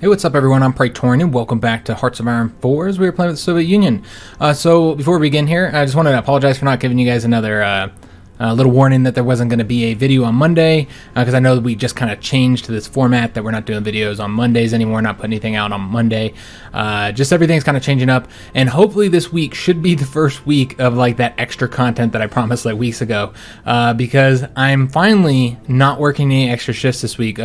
Hey, what's up everyone? I'm Praetorian and welcome back to Hearts of Iron 4 as we were playing with the Soviet Union. So before we begin here, I just wanted to apologize for not giving you guys another little warning that there wasn't going to be a video on Monday, because I know that we just kind of changed to this format that we're not doing videos on Mondays anymore, not putting anything out on Monday. Just everything's kind of changing up, and hopefully this week should be the first week of like that extra content that I promised like weeks ago, because I'm finally not working any extra shifts this week.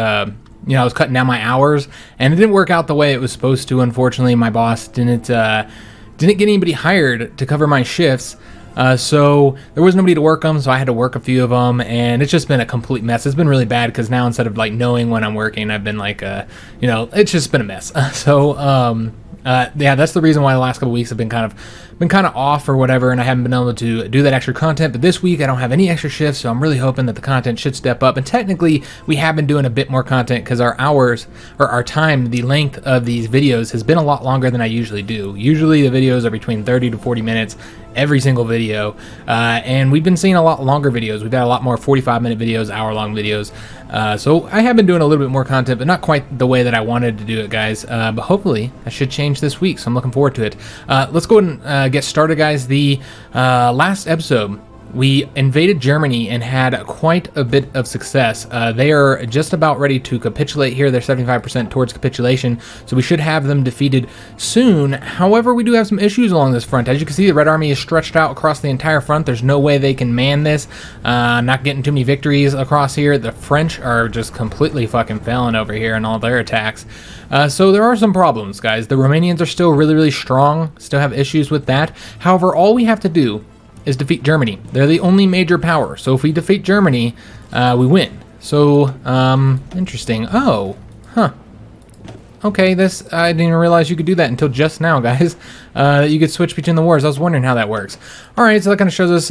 You know, I was cutting down my hours, and it didn't work out the way it was supposed to. Unfortunately, my boss didn't get anybody hired to cover my shifts, so there was nobody to work them. So I had to work a few of them, and it's just been a complete mess. It's been really bad because now instead of like knowing when I'm working, I've been like, you know, it's just been a mess. Yeah, that's the reason why the last couple weeks have been kind of off or whatever, and I haven't been able to do that extra content. But this week I don't have any extra shifts, so I'm really hoping that the content should step up. And technically we have been doing a bit more content because our hours or our time, the length of these videos has been a lot longer than I usually do. Usually the videos are between 30 to 40 minutes every single video, and we've been seeing a lot longer videos. We've got a lot more 45-minute videos, hour-long videos. So I have been doing a little bit more content, but not quite the way that I wanted to do it, guys. But hopefully that should change this week, so I'm looking forward to it. Let's go ahead and get started, guys. The last episode, we invaded Germany and had quite a bit of success. They are just about ready to capitulate here. They're 75% towards capitulation, so we should have them defeated soon. However, we do have some issues along this front. As you can see, the Red Army is stretched out across the entire front. There's no way they can man this. Not getting too many victories across here. The French are just completely fucking failing over here in all their attacks. So there are some problems, guys. The Romanians are still really, really strong. Still have issues with that. However, all we have to do is defeat Germany. They're the only major power, so if we defeat Germany, we win. So, interesting. Oh, huh. Okay, this, I didn't even realize you could do that until just now, guys. You could switch between the wars. I was wondering how that works. Alright, so that kind of shows us,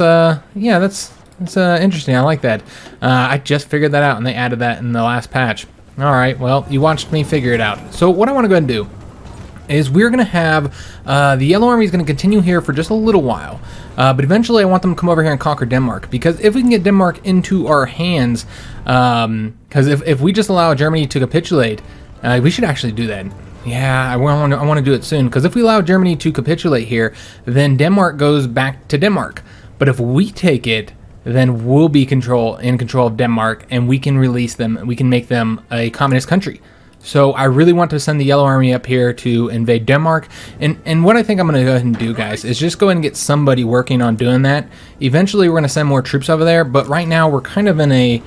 yeah, that's interesting. I like that. I just figured that out, and they added that in the last patch. Alright, well, you watched me figure it out. So what I want to go ahead and do is we're going to have, the Yellow Army is going to continue here for just a little while, but eventually I want them to come over here and conquer Denmark, because if we can get Denmark into our hands, because if we just allow Germany to capitulate, we should actually do that. Yeah, I want to do it soon, because if we allow Germany to capitulate here, then Denmark goes back to Denmark. But if we take it, then we'll be in control of Denmark, and we can release them, we can make them a communist country. So I really want to send the Yellow Army up here to invade Denmark. And what I think I'm going to go ahead and do, guys, is just go ahead and get somebody working on doing that. Eventually we're going to send more troops over there, but right now we're kind of in a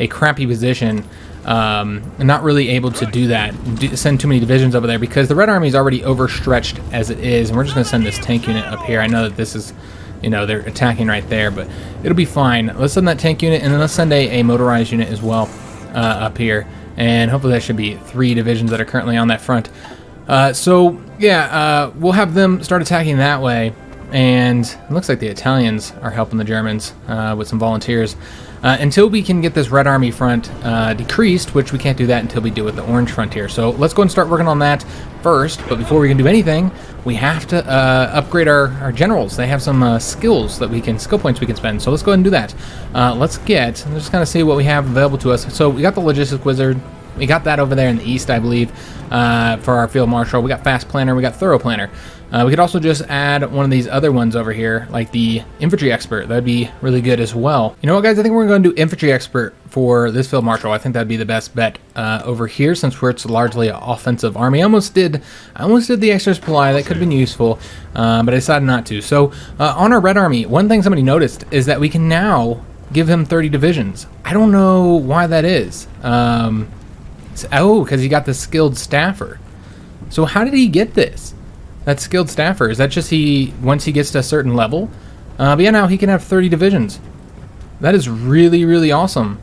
crappy position, and not really able to do that, send too many divisions over there, because the Red Army is already overstretched as it is, and we're just going to send this tank unit up here. I know that this is, you know, they're attacking right there, but it'll be fine. Let's send that tank unit, and then let's send a motorized unit as well up here. And hopefully that should be 3 divisions that are currently on that front. So yeah, we'll have them start attacking that way. And it looks like the Italians are helping the Germans with some volunteers. Until we can get this Red Army front decreased, which we can't do that until we deal with the Orange Frontier. So let's go and start working on that first. But before we can do anything, we have to upgrade our generals. They have some skill points we can spend. So let's go ahead and do that. Let's just kind of see what we have available to us. So we got the Logistics Wizard. We got that over there in the east, I believe, for our Field Marshal. We got Fast Planner. We got Thorough Planner. We could also just add one of these other ones over here, like the Infantry Expert. That'd be really good as well. You know what, guys? I think we're going to do Infantry Expert for this Field Marshal. I think that'd be the best bet over here, since it's largely an offensive army. I almost did the Extra Supply. That could have been useful, but I decided not to. So on our Red Army, one thing somebody noticed is that we can now give him 30 divisions. I don't know why that is. Oh, because he got the skilled staffer. So how did he get this? That skilled staffer, is that just once he gets to a certain level? But yeah, now he can have 30 divisions. That is really, really awesome.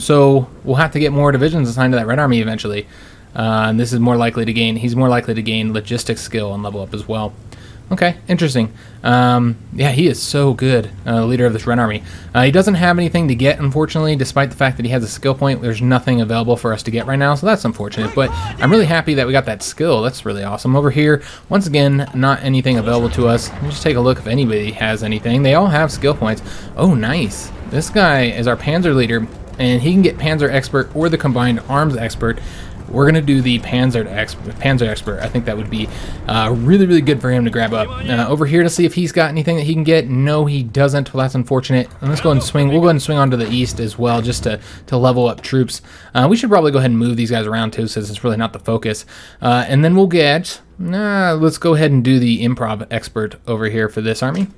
So we'll have to get more divisions assigned to that Red Army eventually. And this is more likely to gain, he's more likely to gain logistics skill and level up as well. Okay, interesting. Yeah, he is so good, leader of this Red Army. He doesn't have anything to get, unfortunately, despite the fact that he has a skill point. There's nothing available for us to get right now, so that's unfortunate. But I'm really happy that we got that skill. That's really awesome. Over here, once again, not anything available to us. Let's just take a look if anybody has anything. They all have skill points. Oh, nice. This guy is our Panzer leader, and he can get Panzer Expert or the Combined Arms Expert. we're going to do the Panzer Expert. I think that would be really, really good for him to grab up. Over here to see if he's got anything that he can get. No, he doesn't. Well, that's unfortunate. And let's go ahead and swing. We'll go ahead and swing onto the east as well, just to level up troops. We should probably go ahead and move these guys around too, since it's really not the focus. And then we'll get... let's go ahead and do the Improv Expert over here for this army.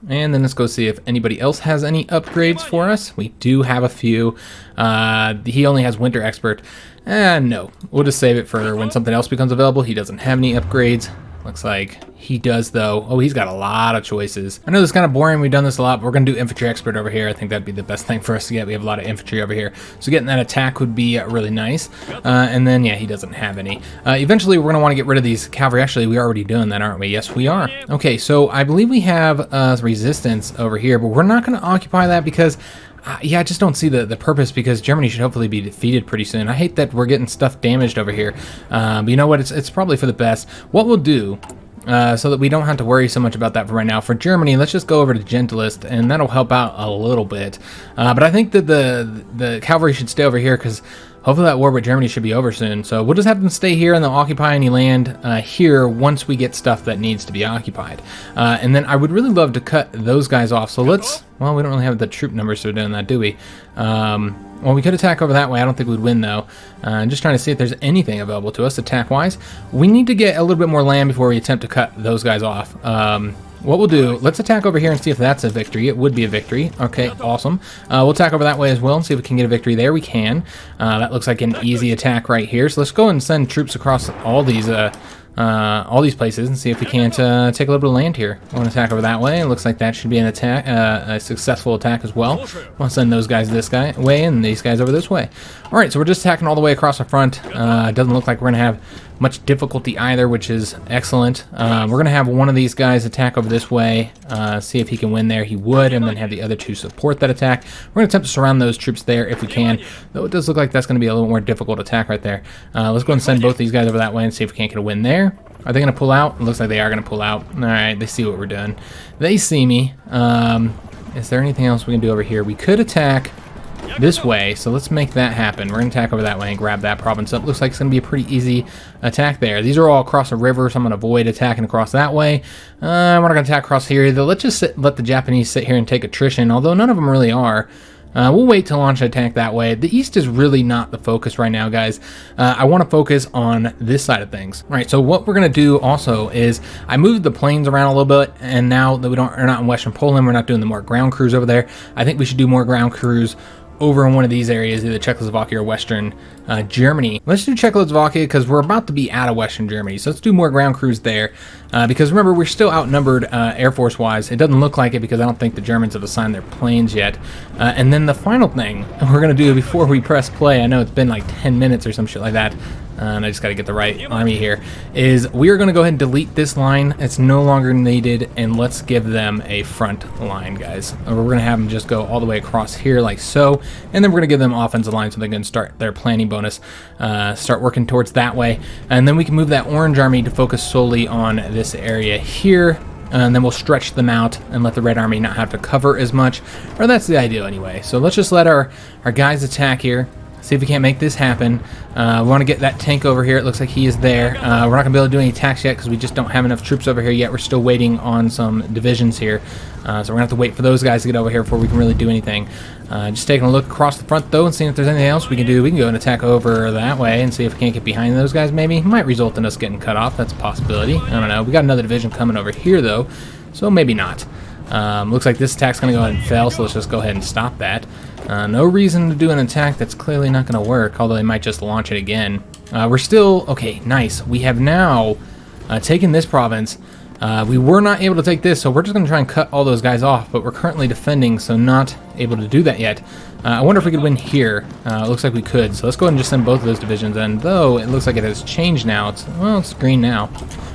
And then let's go see if anybody else has any upgrades for us. We do have a few. He only has Winter Expert. No, we'll just save it for when something else becomes available. He doesn't have any upgrades. Looks like he does, though. Oh, he's got a lot of choices. I know this is kind of boring. We've done this a lot, but we're going to do Infantry Expert over here. I think that'd be the best thing for us to get. We have a lot of infantry over here. So getting that attack would be really nice. And then, yeah, he doesn't have any. Eventually, we're going to want to get rid of these cavalry. Actually, we're already doing that, aren't we? Yes, we are. Okay, so I believe we have resistance over here, but we're not going to occupy that because... yeah, I just don't see the purpose, because Germany should hopefully be defeated pretty soon. I hate that we're getting stuff damaged over here. But you know what? It's probably for the best. What we'll do, so that we don't have to worry so much about that for right now, for Germany, let's just go over to Gentlest, and that'll help out a little bit. But I think that the cavalry should stay over here, because hopefully that war with Germany should be over soon. So we'll just have them stay here, and they'll occupy any land here once we get stuff that needs to be occupied. And then I would really love to cut those guys off. So let's... Well, we don't really have the troop numbers for doing that, do we? Well, we could attack over that way. I don't think we'd win, though. I'm just trying to see if there's anything available to us attack-wise. We need to get a little bit more land before we attempt to cut those guys off. What we'll do, let's attack over here and see if that's a victory. It would be a victory. Okay, awesome. We'll attack over that way as well and see if we can get a victory there. We can. That looks like an easy attack right here. So let's go and send troops across all these places and see if we can't take a little bit of land here. We're going to attack over that way. It looks like that should be an attack, a successful attack as well. We'll send those guys this way and these guys over this way. All right, so we're just attacking all the way across the front. It doesn't look like we're going to have much difficulty either, which is excellent. We're going to have one of these guys attack over this way, see if he can win there. He would, and then have the other two support that attack. We're going to attempt to surround those troops there if we can, though it does look like that's going to be a little more difficult attack right there. Let's go and send both these guys over that way and see if we can't get a win there. Are they going to pull out? It looks like they are going to pull out. All right, they see what we're doing. They see me. Is there anything else we can do over here? We could attack this way, so let's make that happen. We're going to attack over that way and grab that province up. Looks like it's going to be a pretty easy attack there. These are all across a river, so I'm going to avoid attacking across that way. We're not going to attack across here either. Let's just let the Japanese sit here and take attrition, although none of them really are. We'll wait to launch an attack that way. The east is really not the focus right now, guys. I want to focus on this side of things. All right, so what we're going to do also is I moved the planes around a little bit, and now that we're not in Western Poland, we're not doing the more ground crews over there. I think we should do more ground crews over in one of these areas, either Czechoslovakia or Western Germany. Let's do Czechoslovakia because we're about to be out of Western Germany. So let's do more ground crews there because remember, we're still outnumbered Air Force wise. It doesn't look like it because I don't think the Germans have assigned their planes yet. And then the final thing we're going to do before we press play, I know it's been like 10 minutes or some shit like that, and I just got to get the right army here, is we are going to go ahead and delete this line. It's no longer needed, and let's give them a front line, guys. We're going to have them just go all the way across here like so, and then we're going to give them offensive line so they can start their planning bonus, start working towards that way, and then we can move that orange army to focus solely on this area here, and then we'll stretch them out and let the red army not have to cover as much, or that's the idea anyway. So let's just let our guys attack here. See if we can't make this happen. We want to get that tank over here. It looks like he is there. We're not going to be able to do any attacks yet because we just don't have enough troops over here yet. We're still waiting on some divisions here. So we're going to have to wait for those guys to get over here before we can really do anything. Just taking a look across the front, though, and seeing if there's anything else we can do. We can go and attack over that way and see if we can't get behind those guys, maybe. It might result in us getting cut off. That's a possibility. I don't know. We got another division coming over here, though, so maybe not. Looks like this attack's going to go ahead and fail, so let's just go ahead and stop that. No reason to do an attack that's clearly not going to work, although they might just launch it again. We're still... Okay, nice. We have now taken this province. We were not able to take this, so we're just going to try and cut all those guys off, but we're currently defending, so not able to do that yet. I wonder if we could win here. It looks like we could, so let's go ahead and just send both of those divisions in, though it looks like it has changed now. It's green now.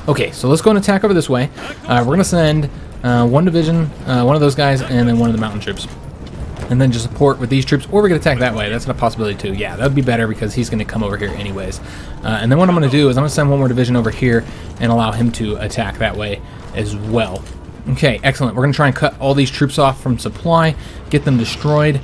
Okay, so let's go and attack over this way. We're going to send one division, one of those guys, and then one of the mountain troops. And then just support with these troops, or we could attack that way. That's a possibility too. Yeah, that would be better because he's going to come over here anyways. And then what I'm going to do is I'm going to send one more division over here and allow him to attack that way as well. Okay, excellent. We're going to try and cut all these troops off from supply, get them destroyed.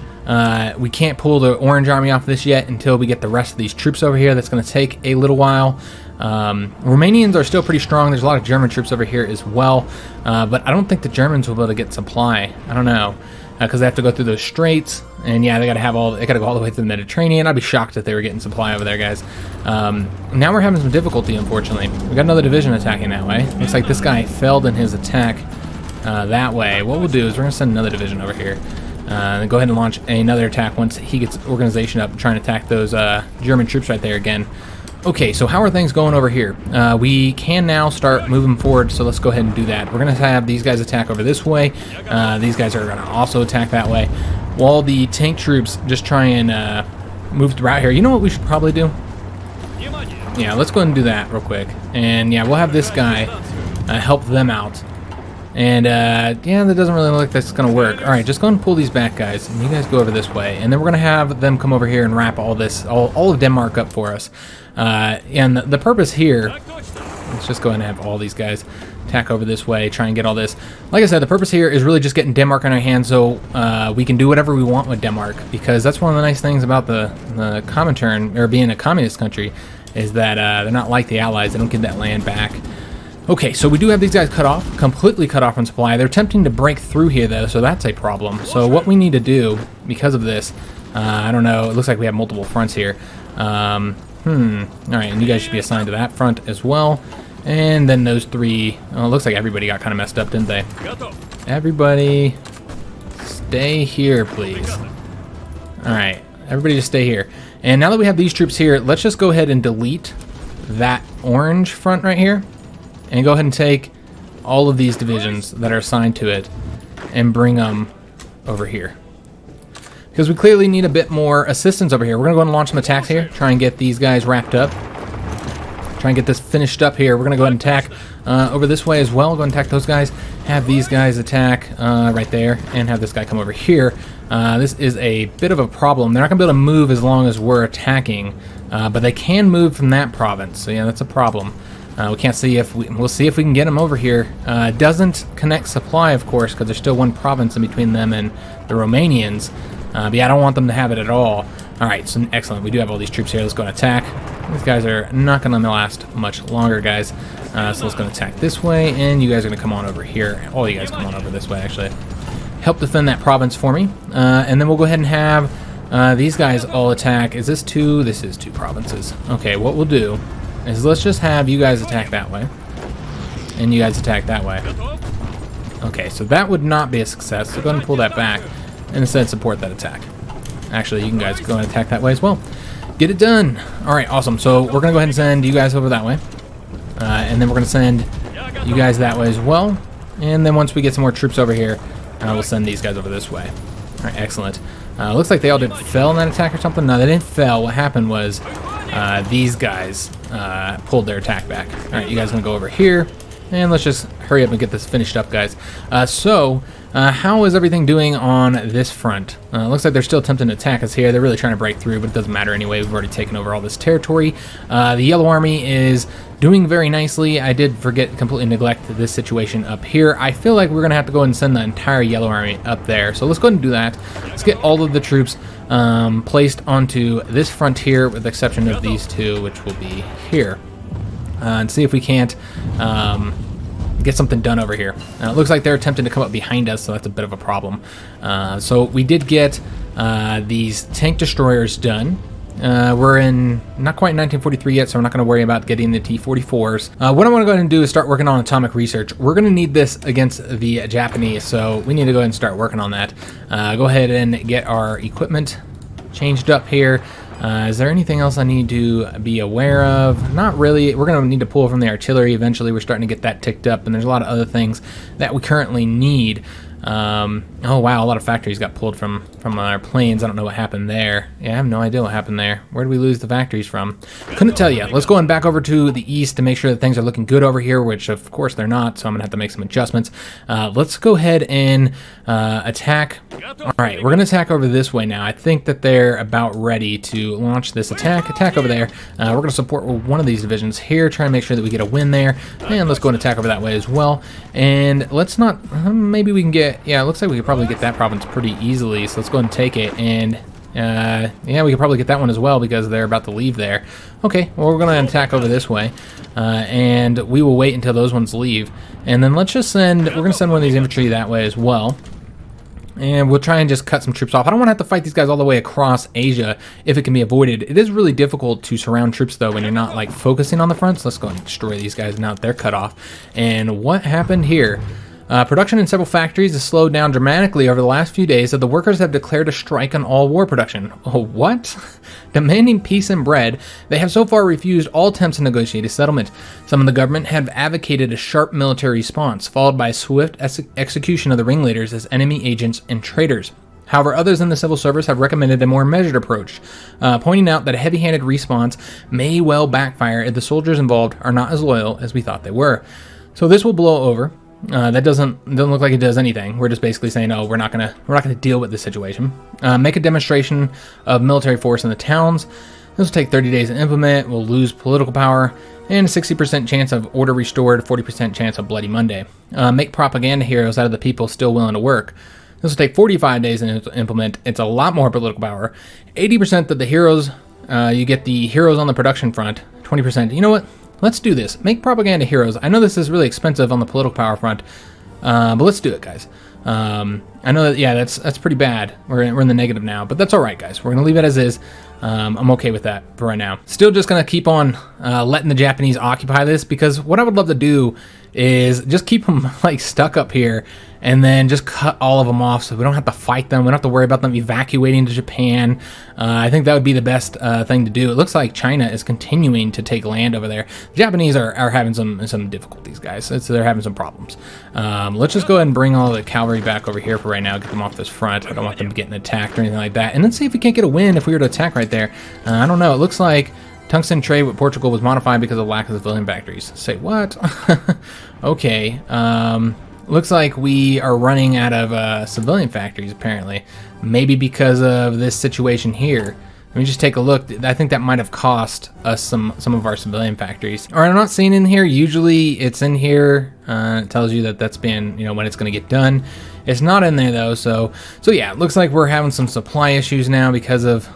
We can't pull the Orange Army off this yet until we get the rest of these troops over here. That's going to take a little while. Romanians are still pretty strong. There's a lot of German troops over here as well, but I don't think the Germans will be able to get supply. I don't know, because they have to go through those straits, and yeah, they got to go all the way through the Mediterranean. I'd be shocked if they were getting supply over there, guys. Now we're having some difficulty, unfortunately. We got another division attacking that way. Looks like this guy failed in his attack that way. What we'll do is we're going to send another division over here. And go ahead and launch another attack once he gets organization up, trying to attack those German troops right there again. Okay, so how are things going over here? We can now start moving forward, so let's go ahead and do that. We're going to have these guys attack over this way. These guys are going to also attack that way, while the tank troops just try and move throughout here. You know what we should probably do? Yeah, let's go ahead and do that real quick. And yeah, we'll have this guy help them out. And yeah, that doesn't really look like that's going to work. All right, just go and pull these back, guys, and you guys go over this way. And then we're going to have them come over here and wrap all of Denmark up for us. And the purpose here, let's just go ahead and have all these guys attack over this way, try and get all this. Like I said, the purpose here is really just getting Denmark on our hands so we can do whatever we want with Denmark, because that's one of the nice things about the Comintern, or being a communist country, is that they're not like the Allies. They don't get that land back. Okay, so we do have these guys cut off, completely cut off from supply. They're attempting to break through here, though, so that's a problem. So what we need to do, because of this, I don't know, it looks like we have multiple fronts here. All right, and you guys should be assigned to that front as well. And then those three, oh, it looks like everybody got kind of messed up, didn't they? Everybody stay here, please. All right, everybody just stay here. And now that we have these troops here, let's just go ahead and delete that orange front right here. And go ahead and take all of these divisions that are assigned to it and bring them over here. Because we clearly need a bit more assistance over here. We're going to go ahead and launch some attacks here. Try and get these guys wrapped up. Try and get this finished up here. We're going to go ahead and attack over this way as well. Go ahead and attack those guys. Have these guys attack right there. And have this guy come over here. This is a bit of a problem. They're not going to be able to move as long as we're attacking. But they can move from that province. So yeah, that's a problem. We can't see if we'll see if we can get them over here. Doesn't connect supply, of course, because there's still one province in between them and the Romanians. But yeah, I don't want them to have it at all. All right, so excellent. We do have all these troops here. Let's go and attack. These guys are not going to last much longer, guys. So let's go and attack this way, and you guys are going to come on over here. All you guys come on over this way, actually. Help defend that province for me, and then we'll go ahead and have these guys all attack. Is this two? This is two provinces. Okay, what we'll do is let's just have you guys attack that way, and you guys attack that way. Okay, so that would not be a success, so go ahead and pull that back, and instead support that attack. Actually, you can guys go and attack that way as well. Get it done! Alright, awesome. So we're going to go ahead and send you guys over that way, and then we're going to send you guys that way as well, and then once we get some more troops over here, we'll send these guys over this way. Alright, excellent. Looks like they all didn't fail in that attack or something. No, they didn't fail. What happened was these guys pulled their attack back. Alright, you guys going to go over here, and let's just hurry up and get this finished up, guys. How is everything doing on this front? Looks like they're still attempting to attack us here. They're really trying to break through, but it doesn't matter anyway. We've already taken over all this territory. The Yellow Army is doing very nicely. I did completely neglect this situation up here. I feel like we're going to have to go and send the entire Yellow Army up there. So let's go ahead and do that. Let's get all of the troops placed onto this frontier, with the exception of these two, which will be here. And see if we can't get something done over here. It looks like they're attempting to come up behind us, so that's a bit of a problem. So we did get these tank destroyers done. We're in not quite 1943 yet, so we're not going to worry about getting the T-44s. What I want to go ahead and do is start working on atomic research. We're going to need this against the Japanese, so we need to go ahead and start working on that. Go ahead and get our equipment changed up here. Is there anything else I need to be aware of? Not really. We're going to need to pull from the artillery eventually. We're starting to get that ticked up, and there's a lot of other things that we currently need. Oh wow, a lot of factories got pulled from our planes. I don't know what happened there. Yeah, I have no idea what happened there. Where did we lose the factories from? Couldn't tell you. Let's go on back over to the east to make sure that things are looking good over here, which of course they're not, so I'm gonna have to make some adjustments. Let's go ahead and attack. Alright, we're gonna attack over this way now. I think that they're about ready to launch this attack over there. We're gonna support one of these divisions here, try and make sure that we get a win there, and let's go and attack over that way as well. And let's not, maybe we can get, yeah, it looks like we could probably get that province pretty easily, so let's go go ahead and take it. And yeah, we could probably get that one as well because they're about to leave there. Okay, well, we're going to attack over this way. And we will wait until those ones leave. And then let's just send, we're going to send one of these infantry that way as well. And we'll try and just cut some troops off. I don't want to have to fight these guys all the way across Asia if it can be avoided. It is really difficult to surround troops, though, when you're not, like, focusing on the fronts. Let's go and destroy these guys now that they're cut off. And what happened here? Production in several factories has slowed down dramatically over the last few days as the workers have declared a strike on all war production. Oh, what? Demanding peace and bread, they have so far refused all attempts to negotiate a settlement. Some of the government have advocated a sharp military response, followed by swift execution of the ringleaders as enemy agents and traitors. However, others in the civil service have recommended a more measured approach, pointing out that a heavy-handed response may well backfire if the soldiers involved are not as loyal as we thought they were. So this will blow over. That doesn't look like it does anything. We're just basically saying, oh, we're not gonna deal with this situation. Make a demonstration of military force in the towns. This will take 30 days to implement. We'll lose political power and a 60% chance of order restored, 40% chance of Bloody Monday. Make propaganda heroes out of the people still willing to work. This will take 45 days to implement. It's a lot more political power. 80% of the heroes, you get the heroes on the production front. 20%. You know what? Let's do this. Make propaganda heroes. I know this is really expensive on the political power front, but let's do it, guys. I know that, yeah, that's pretty bad. We're in the negative now, but that's all right, guys. We're going to leave it as is. I'm okay with that for right now. Still just going to keep on letting the Japanese occupy this, because what I would love to do is just keep them like stuck up here and then just cut all of them off so we don't have to fight them. We don't have to worry about them evacuating to Japan. I think that would be the best thing to do. It looks like China is continuing to take land over there. The Japanese are having some difficulties, guys. They're having some problems. Let's just go ahead and bring all the cavalry back over here for right now. Get them off this front. I don't want them getting attacked or anything like that. And then see if we can't get a win if we were to attack right there. I don't know. It looks like tungsten trade with Portugal was modified because of lack of civilian factories. Say what? Okay. Looks like we are running out of civilian factories, apparently. Maybe because of this situation here. Let me just take a look. I think that might have cost us some of our civilian factories. All right, I'm not seeing in here. Usually it's in here. It tells you that that's been, when it's going to get done. It's not in there though, so yeah, it looks like we're having some supply issues now because of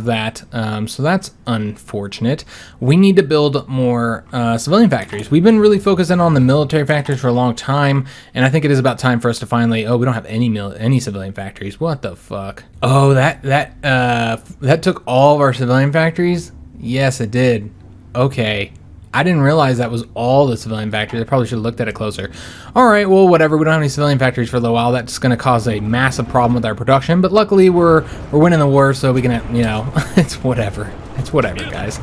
that. So that's unfortunate. We need to build more civilian factories. We've been really focusing on the military factories for a long time, and I think it is about time for us to finally. Oh, we don't have any civilian factories. What the fuck? Oh, that took all of our civilian factories. Yes, it did. Okay. I didn't realize that was all the civilian factories. I probably should have looked at it closer. All right, well, whatever. We don't have any civilian factories for a little while. That's going to cause a massive problem with our production. But luckily, we're winning the war, so we can, it's whatever. It's whatever, guys.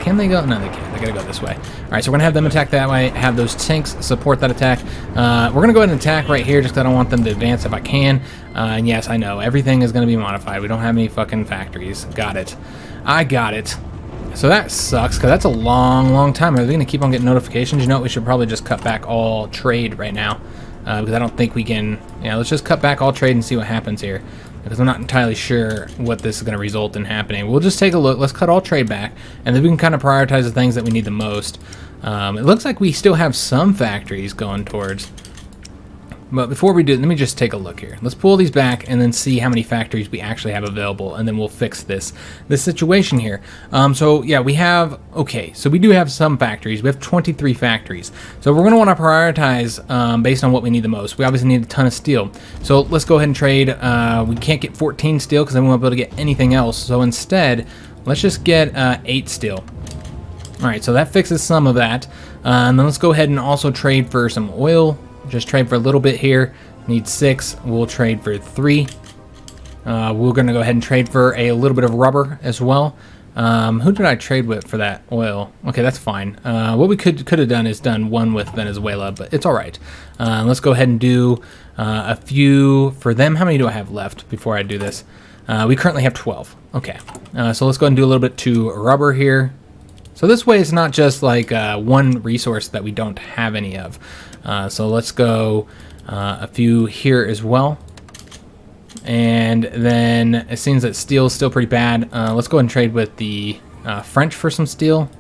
Can they go? No, they can't. They got to go this way. All right, so we're going to have them attack that way. Have those tanks support that attack. We're going to go ahead and attack right here just because I don't want them to advance if I can. And yes, I know. Everything is going to be modified. We don't have any fucking factories. Got it. I got it. So that sucks, because that's a long time. Are they going to keep on getting notifications? You know what? We should probably just cut back all trade right now, because I don't think we can. Let's just cut back all trade and see what happens here, because I'm not entirely sure what this is going to result in happening. We'll just take a look. Let's cut all trade back, and then we can kind of prioritize the things that we need the most. It looks like we still have some factories going towards. But before we do, let me just take a look here. Let's pull these back and then see how many factories we actually have available, and then we'll fix this situation here. So yeah, we have, okay, so we do have some factories. We have 23 factories. So we're going to want to prioritize based on what we need the most. We obviously need a ton of steel. So let's go ahead and trade. We can't get 14 steel because then we won't be able to get anything else. So instead, let's just get 8 steel. All right, so that fixes some of that. And then let's go ahead and also trade for some oil. Just trade for a little bit here. Need 6. We'll trade for 3. We're going to go ahead and trade for a little bit of rubber as well. Who did I trade with for that oil? Okay, that's fine. What we could have done is done one with Venezuela, but it's all right. Let's go ahead and do a few for them. How many do I have left before I do this? We currently have 12. Okay, so let's go ahead and do a little bit to rubber here. So this way it's not just like one resource that we don't have any of. So let's go a few here as well. And then it seems that steel is still pretty bad. Let's go ahead and trade with the French for some steel.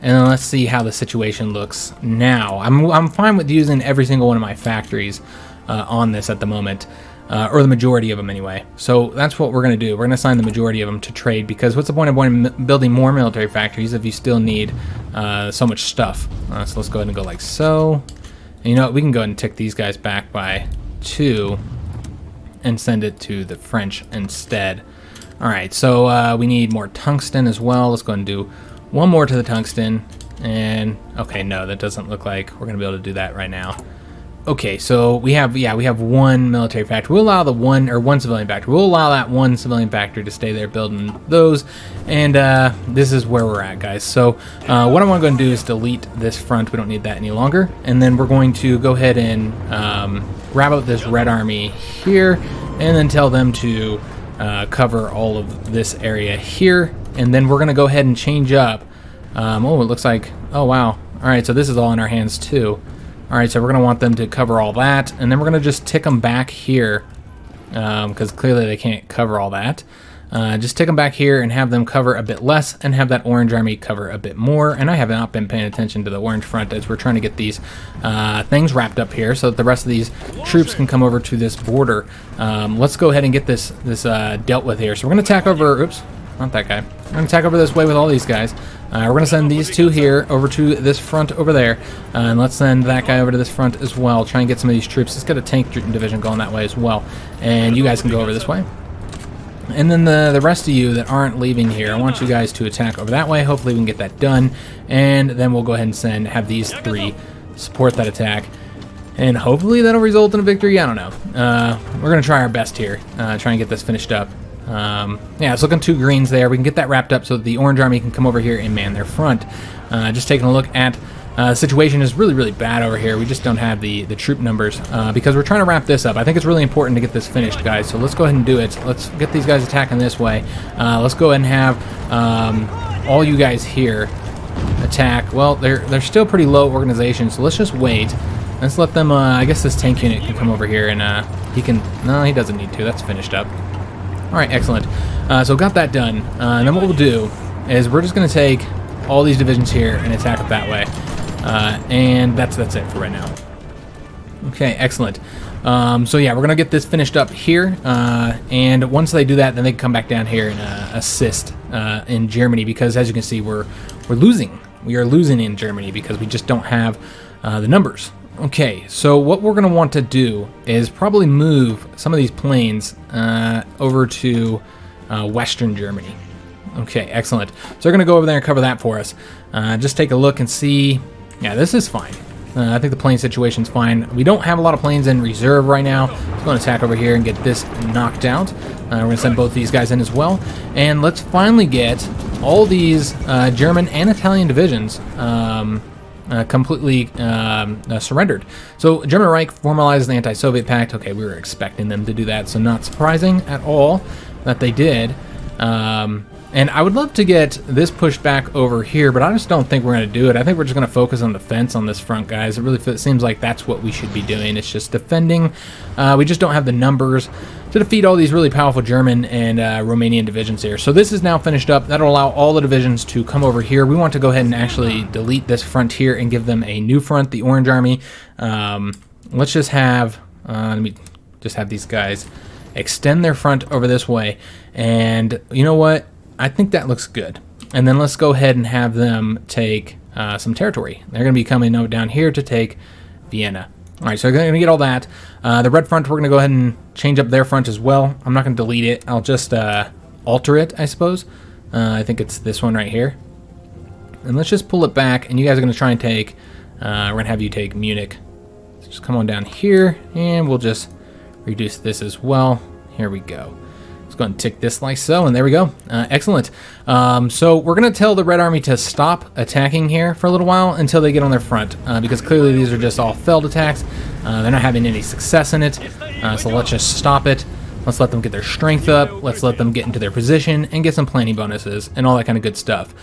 And then let's see how the situation looks now. I'm fine with using every single one of my factories on this at the moment. or the majority of them anyway. So that's what we're going to do. We're going to assign the majority of them to trade, because what's the point of building more military factories if you still need so much stuff? So let's go ahead and go like so. And you know what? We can go ahead and tick these guys back by 2 and send it to the French instead. All right, so we need more tungsten as well. Let's go ahead and do one more to the tungsten. And okay, no, that doesn't look like we're going to be able to do that right now. Okay, so we have one military factory. We'll allow one civilian factory. We'll allow that one civilian factory to stay there building those, and this is where we're at, guys. So what I'm going to do is delete this front. We don't need that any longer, and then we're going to go ahead and grab out this Red Army here, and then tell them to cover all of this area here, and then we're going to go ahead and change up. Oh, it looks like, oh wow. All right, so this is all in our hands too. All right, so we're going to want them to cover all that, and then we're going to just tick them back here, because clearly they can't cover all that. Just tick them back here and have them cover a bit less, and have that orange army cover a bit more. And I have not been paying attention to the orange front as we're trying to get these things wrapped up here so that the rest of these troops can come over to this border. Let's go ahead and get this dealt with here. So we're going to attack over, oops, not that guy. We're going to attack over this way with all these guys. We're going to send these two here over to this front over there. And let's send that guy over to this front as well. Try and get some of these troops. Let's get a tank division going that way as well. And you guys can go over this way. And then the rest of you that aren't leaving here, I want you guys to attack over that way. Hopefully we can get that done. And then we'll go ahead and have these 3 support that attack. And hopefully that'll result in a victory. I don't know. We're going to try our best here. Try and get this finished up. Yeah, it's looking 2 greens there. We can get that wrapped up so that the orange army can come over here and man their front. Just taking a look at the situation is really bad over here. We just don't have the troop numbers because we're trying to wrap this up. I think it's really important to get this finished, guys. So let's go ahead and do it. Let's get these guys attacking this way. Let's go ahead and have all you guys here attack. Well, they're still pretty low organization, so let's just wait. Let's let them. I guess this tank unit can come over here and he can. No, he doesn't need to. That's finished up. All right, excellent. So got that done. And then what we'll do is we're just going to take all these divisions here and attack it that way. And that's it for right now. Okay, excellent. So yeah, we're going to get this finished up here. And once they do that, then they can come back down here and assist in Germany, because as you can see, we're losing. We are losing in Germany because we just don't have the numbers. Okay, so what we're going to want to do is probably move some of these planes over to Western Germany. Okay, excellent. So they're going to go over there and cover that for us. Just take a look and see. Yeah, this is fine. I think the plane situation's fine. We don't have a lot of planes in reserve right now. Let's go and attack over here and get this knocked out. We're going to send both these guys in as well. And let's finally get all these German and Italian divisions completely surrendered. So German Reich formalizes the anti-Soviet pact. Okay, we were expecting them to do that, so not surprising at all that they did. And I would love to get this pushed back over here, but I just don't think we're going to do it. I think we're just going to focus on defense on this front, guys. It really seems like that's what we should be doing. It's just defending. We just don't have the numbers to defeat all these really powerful German and Romanian divisions here. So this is now finished up. That'll allow all the divisions to come over here. We want to go ahead and actually delete this front here and give them a new front, the Orange Army. Let's just have, let me just have these guys extend their front over this way. And you know what? I think that looks good. And then let's go ahead and have them take some territory. They're going to be coming down here to take Vienna. All right, so they're going to get all that. The red front, we're going to go ahead and change up their front as well. I'm not going to delete it. I'll just alter it, I suppose. I think it's this one right here. And let's just pull it back, and you guys are going to try and take, we're going to have you take Munich. So just come on down here, and we'll just reduce this as well. Here we go. Let's go ahead and tick this like so, and there we go. Excellent. So we're going to tell the Red Army to stop attacking here for a little while until they get on their front, because clearly these are just all failed attacks. They're not having any success in it, so let's just stop it. Let's let them get their strength up. Let's let them get into their position and get some planning bonuses and all that kind of good stuff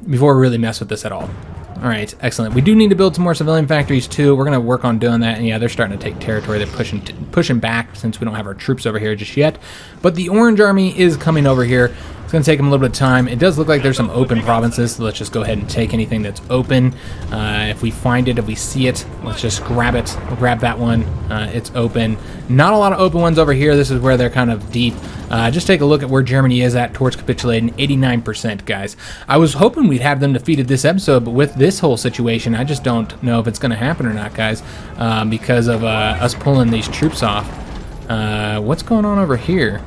before we really mess with this at all. All right, excellent. We do need to build some more civilian factories too. We're going to work on doing that. And yeah, they're starting to take territory. They're pushing back since we don't have our troops over here just yet. But the Orange Army is coming over here. It's going going to take them a little bit of time. It does look like there's some open provinces, so let's just go ahead and take anything that's open. If we find it, if we see it, let's just grab it. We'll grab that one. It's open. Not a lot of open ones over here. This is where they're kind of deep. Just take a look at where Germany is at towards capitulating. 89%, guys. I was hoping we'd have them defeated this episode, but with this whole situation, I just don't know if it's going to happen or not, guys, because of us pulling these troops off. What's going on over here?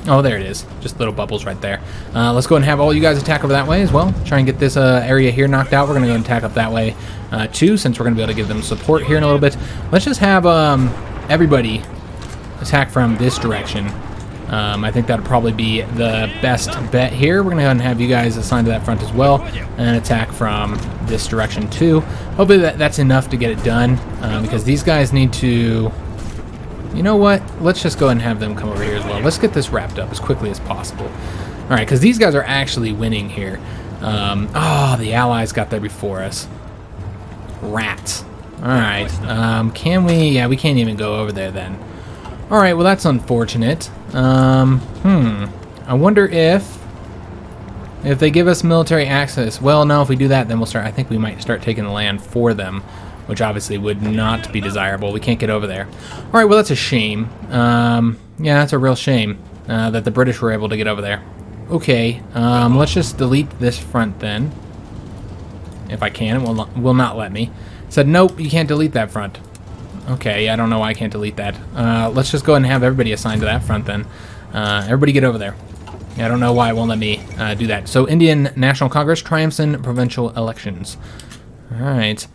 Oh, there it is. Just little bubbles right there. Let's go ahead and have all you guys attack over that way as well. Try and get this area here knocked out. We're going to go and attack up that way too, since we're going to be able to give them support here in a little bit. Let's just have everybody attack from this direction. I think that would probably be the best bet here. We're going to go ahead and have you guys assigned to that front as well and attack from this direction too. Hopefully that's enough to get it done because these guys need to... You know what? Let's just go ahead and have them come over here as well. Let's get this wrapped up as quickly as possible. All right, because these guys are actually winning here. Oh, the Allies got there before us. Rats. All right. Can we? Yeah, we can't even go over there then. All right, well, that's unfortunate. I wonder if they give us military access. Well, no, if we do that, then we'll start. I think we might start taking the land for them, which obviously would not be desirable. We can't get over there. All right, well, that's a shame. Yeah, that's a real shame that the British were able to get over there. Okay, let's just delete this front then. If I can, it will not let me. It said, nope, you can't delete that front. Okay, I don't know why I can't delete that. Let's just go ahead and have everybody assigned to that front then. Everybody get over there. Yeah, I don't know why it won't let me do that. So, Indian National Congress triumphs in provincial elections. All right.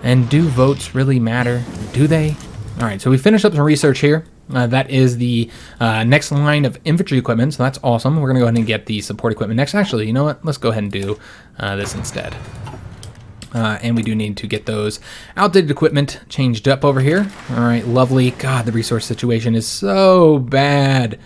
And do votes really matter? Do they? All right, so we finished up some research here. That is the next line of infantry equipment, so that's awesome. We're going to go ahead and get the support equipment next. Actually, you know what? Let's go ahead and do this instead. And we do need to get those outdated equipment changed up over here. All right, lovely. God, the resource situation is so bad.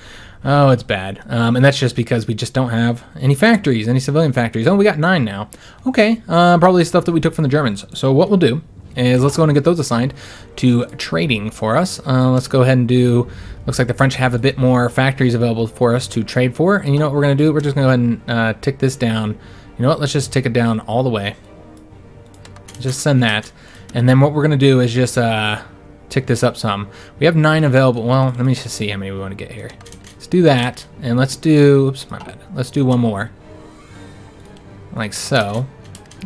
Oh, it's bad. And that's just because we just don't have any factories, any civilian factories. Oh, we got 9 now. Okay, probably stuff that we took from the Germans. So what we'll do is let's go ahead and get those assigned to trading for us. Let's go ahead and do, looks like the French have a bit more factories available for us to trade for. And you know what we're going to do? We're just going to go ahead and tick this down. You know what? Let's just tick it down all the way. Just send that. And then what we're going to do is just tick this up some. We have 9 available. Well, let me just see how many we want to get here. Let's do that, and let's do, oops, my bad. Let's do one more. Like so.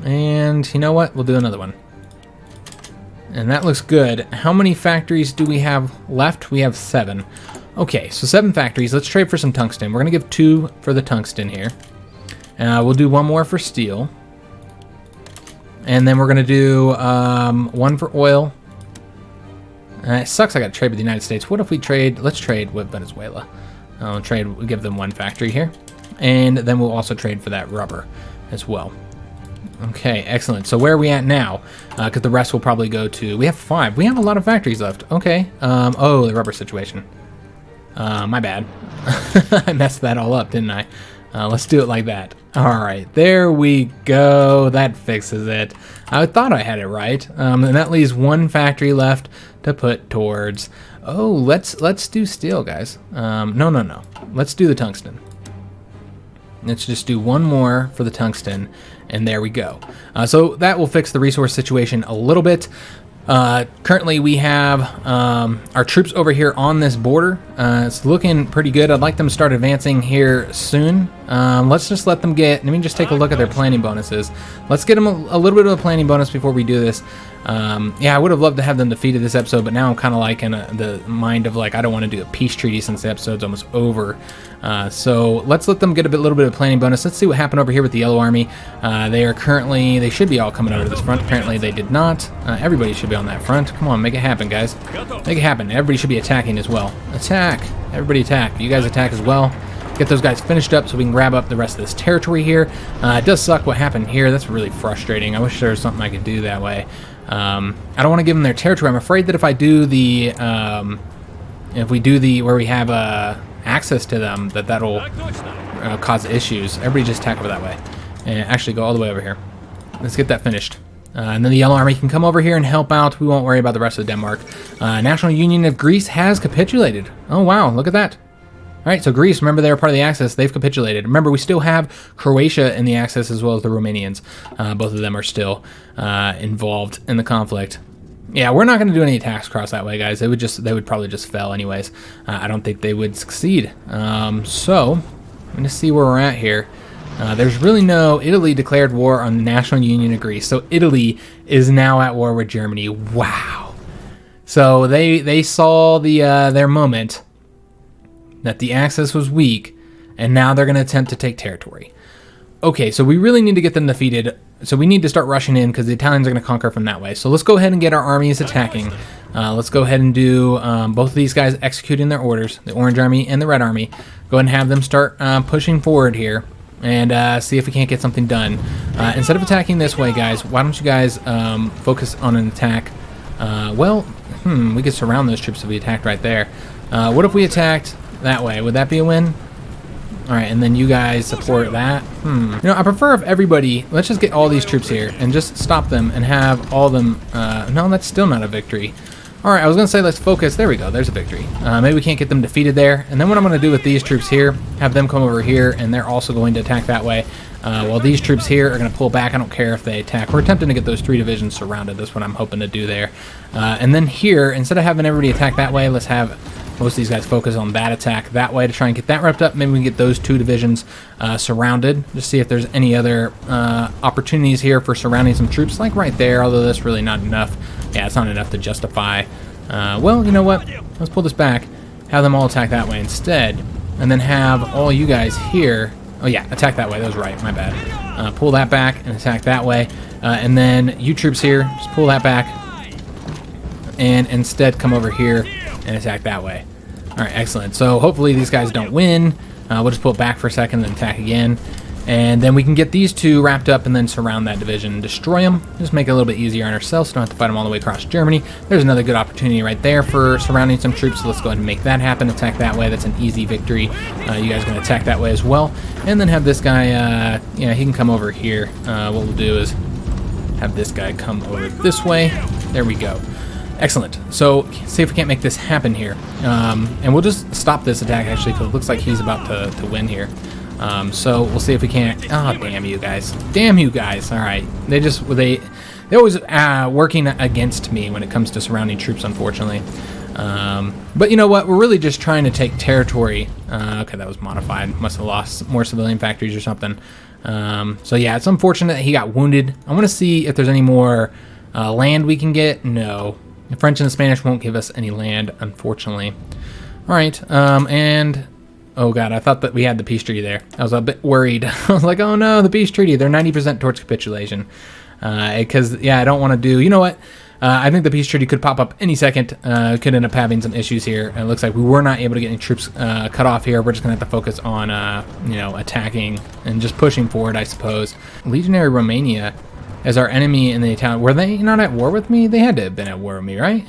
And you know what? We'll do another one. And that looks good. How many factories do we have left? We have 7. Okay, so 7 factories. Let's trade for some tungsten. We're going to give 2 for the tungsten here. We'll do 1 more for steel. And then we're going to do 1 for oil. It sucks I got to trade with the United States. What if we trade? Let's trade with Venezuela. We'll give them 1 factory here. And then we'll also trade for that rubber as well. Okay, excellent. So where are we at now? Because the rest will probably go to... We have 5. We have a lot of factories left. Okay. Oh, the rubber situation. My bad. I messed that all up, didn't I? Let's do it like that. All right, there we go. That fixes it. I thought I had it right. And that leaves 1 factory left to put towards... Oh, let's do steel, guys. No. Let's do the tungsten. Let's just do 1 more for the tungsten, and there we go. So that will fix the resource situation a little bit. Currently, we have our troops over here on this border. It's looking pretty good. I'd like them to start advancing here soon. Let's just let them get... Let me just take a look at their planning bonuses. Let's get them a little bit of a planning bonus before we do this. Yeah, I would have loved to have them defeated this episode, but now I'm kind of like in the mind of like I don't want to do a peace treaty since the episode's almost over. So let's let them get a little bit of planning bonus. Let's see what happened over here with the Yellow Army. They should be all coming over to this front. Apparently they did not. Everybody should be on that front. Come on, make it happen, guys. Make it happen. Everybody should be attacking as well. Attack. Everybody attack. You guys attack as well. Get those guys finished up so we can grab up the rest of this territory here. It does suck what happened here. That's really frustrating. I wish there was something I could do that way. I don't want to give them their territory. I'm afraid that if I do the, where we have access to them, that'll cause issues. Everybody just attack over that way. And actually go all the way over here. Let's get that finished. And then the Yellow Army can come over here and help out. We won't worry about the rest of Denmark. National Union of Greece has capitulated. Oh, wow. Look at that. right, so Greece, remember they were part of the Axis. They've capitulated. Remember, we still have Croatia in the Axis as well as the Romanians. Both of them are still involved in the conflict. Yeah, we're not going to do any attacks across that way, guys. They would probably just fail anyways. I don't think they would succeed. So, I'm going to see where we're at here. There's really no... Italy declared war on the National Union of Greece. So Italy is now at war with Germany. Wow. So they saw their moment that the Axis was weak, and now they're going to attempt to take territory. Okay, so we really need to get them defeated. So we need to start rushing in because the Italians are going to conquer from that way. So let's go ahead and get our armies attacking. Let's go ahead and do both of these guys executing their orders, the Orange Army and the Red Army. Go ahead and have them start pushing forward here and see if we can't get something done. Instead of attacking this way, guys, why don't you guys focus on an attack? We could surround those troops if we attacked right there. What if we attacked that way? Would that be a win? All right, and then you guys support that. You know, I prefer if everybody, let's just get all these troops here and just stop them and have all of them. No, that's still not a victory. All right, I was going to say let's focus. There we go. There's a victory. Maybe we can't get them defeated there. And then what I'm going to do with these troops here, have them come over here, and they're also going to attack that way. While these troops here are going to pull back. I don't care if they attack. We're attempting to get those 3 divisions surrounded. That's what I'm hoping to do there. And then here, instead of having everybody attack that way, let's have most of these guys focus on that attack that way to try and get that wrapped up. Maybe we can get those 2 divisions surrounded. Just see if there's any other opportunities here for surrounding some troops, like right there, although that's really not enough. Yeah, it's not enough to justify. Well, you know what? Let's pull this back. Have them all attack that way instead. And then have all you guys here. Oh, yeah, attack that way. That was right. My bad. Pull that back and attack that way. And then you troops here, just pull that back. And instead come over here and attack that way. All right, excellent. So hopefully these guys don't win. We'll just pull it back for a second and attack again. And then we can get these 2 wrapped up and then surround that division and destroy them. Just make it a little bit easier on ourselves so don't have to fight them all the way across Germany. There's another good opportunity right there for surrounding some troops. So let's go ahead and make that happen. Attack that way. That's an easy victory. You guys are going to attack that way as well. And then have this guy, yeah, he can come over here. What we'll do is have this guy come over this way. There we go. Excellent. So, see if we can't make this happen here. And we'll just stop this attack, actually, because it looks like he's about to win here. So, we'll see if we can't... Oh, damn you guys. Damn you guys. All right. They're always working against me when it comes to surrounding troops, unfortunately. But you know what? We're really just trying to take territory. Okay, that was modified. Must have lost more civilian factories or something. So, yeah, it's unfortunate that he got wounded. I want to see if there's any more land we can get. No. The French and the Spanish won't give us any land, unfortunately. All right, and... Oh, God, I thought that we had the peace treaty there. I was a bit worried. I was like, oh, no, the peace treaty. They're 90% towards capitulation. Because, yeah, I don't want to do... You know what? I think the peace treaty could pop up any second. Could end up having some issues here. And it looks like we were not able to get any troops cut off here. We're just going to have to focus on, you know, attacking and just pushing forward, I suppose. Legionary Romania... as our enemy in the Italian... Were they not at war with me? They had to have been at war with me, right?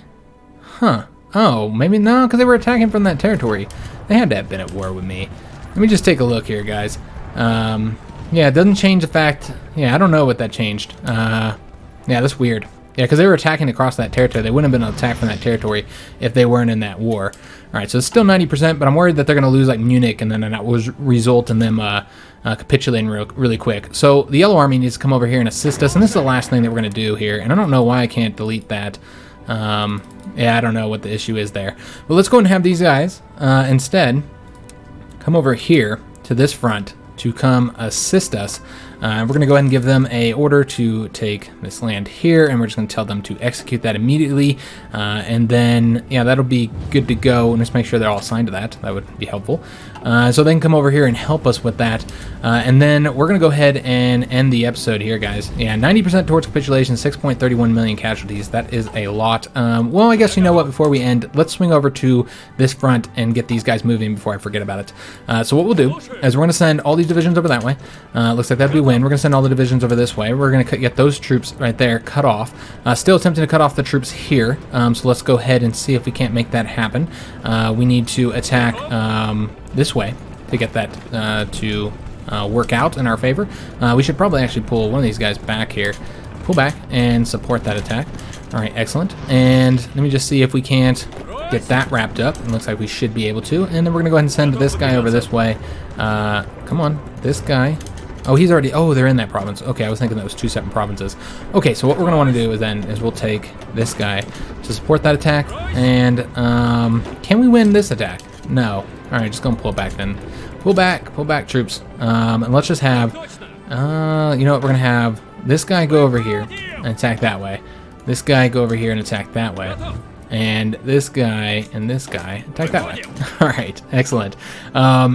Huh. Oh, maybe no, because they were attacking from that territory. They had to have been at war with me. Let me just take a look here, guys. Yeah, it doesn't change the fact... Yeah, I don't know what that changed. Yeah, that's weird. Yeah, because they were attacking across that territory. They wouldn't have been attacked from that territory if they weren't in that war. All right, so it's still 90%, but I'm worried that they're going to lose like Munich, and then that will result in them capitulating really quick. So the Yellow Army needs to come over here and assist us, and this is the last thing that we're going to do here. And I don't know why I can't delete that. Yeah, I don't know what the issue is there. But let's go and have these guys instead come over here to this front to come assist us. We're going to go ahead and give them a order to take this land here, and we're just going to tell them to execute that immediately. And then, yeah, that'll be good to go. And just make sure they're all assigned to that. That would be helpful. So they can come over here and help us with that. And then we're going to go ahead and end the episode here, guys. Yeah, 90% towards capitulation, 6.31 million casualties. That is a lot. Well, I guess you know what? Before we end, let's swing over to this front and get these guys moving before I forget about it. So what we'll do is we're going to send all these divisions over that way. Looks like that'd be win. We're going to send all the divisions over this way. We're going to get those troops right there cut off. Still attempting to cut off the troops here. So let's go ahead and see if we can't make that happen. We need to attack this way to get that to work out in our favor. We should probably actually pull one of these guys back here. Pull back and support that attack. All right, excellent. And let me just see if we can't... get that wrapped up. It looks like we should be able to. And then we're going to go ahead and send this guy over this way. Come on, this guy. Oh, he's already, oh, they're in that province. Okay, I was thinking that was 2 separate provinces. Okay, so what we're going to want to do is we'll take this guy to support that attack. And can we win this attack? No. All right, just going to pull back then. Pull back, troops. And let's just have, you know what, we're going to have this guy go over here and attack that way. This guy go over here and attack that way. And this guy attack that way. All right, excellent.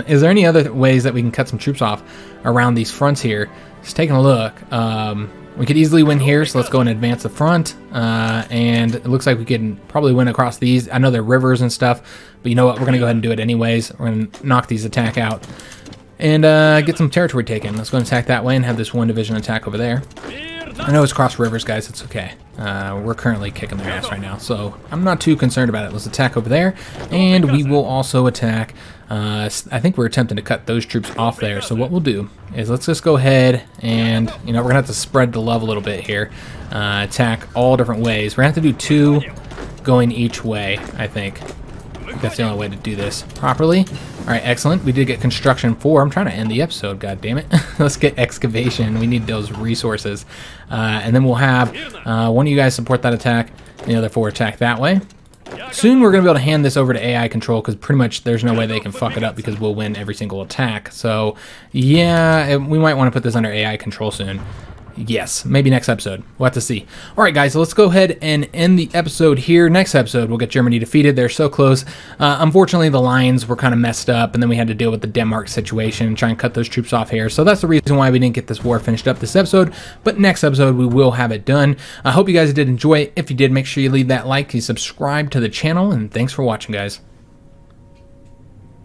Is there any other ways that we can cut some troops off around these fronts here? Just taking a look. We could easily win here, so let's go and advance the front. And it looks like we can probably win across these. I know they're rivers and stuff, but you know what? We're going to go ahead and do it anyways. We're going to knock these attack out and get some territory taken. Let's go and attack that way and have this 1 division attack over there. I know it's cross rivers, guys. It's okay. We're currently kicking their ass right now, so I'm not too concerned about it. Let's attack over there, and we will also attack. I think we're attempting to cut those troops off there, so what we'll do is let's just go ahead and, you know, we're going to have to spread the love a little bit here. Attack all different ways. We're going to have to do 2 going each way, I think. That's the only way to do this properly. All right, excellent. We did get construction 4. I'm trying to end the episode, god damn it. Let's get excavation. We need those resources. And then we'll have one of you guys support that attack, and the other 4 attack that way. Soon we're going to be able to hand this over to AI control, because pretty much there's no way they can fuck it up, because we'll win every single attack. So, yeah, we might want to put this under AI control soon. Yes, maybe next episode. We'll have to see. All right, guys, so let's go ahead and end the episode here. Next episode, we'll get Germany defeated. They're so close. Unfortunately, the lines were kind of messed up, and then we had to deal with the Denmark situation and try and cut those troops off here. So that's the reason why we didn't get this war finished up this episode. But next episode, we will have it done. I hope you guys did enjoy it. If you did, make sure you leave that like, you subscribe to the channel, and thanks for watching, guys.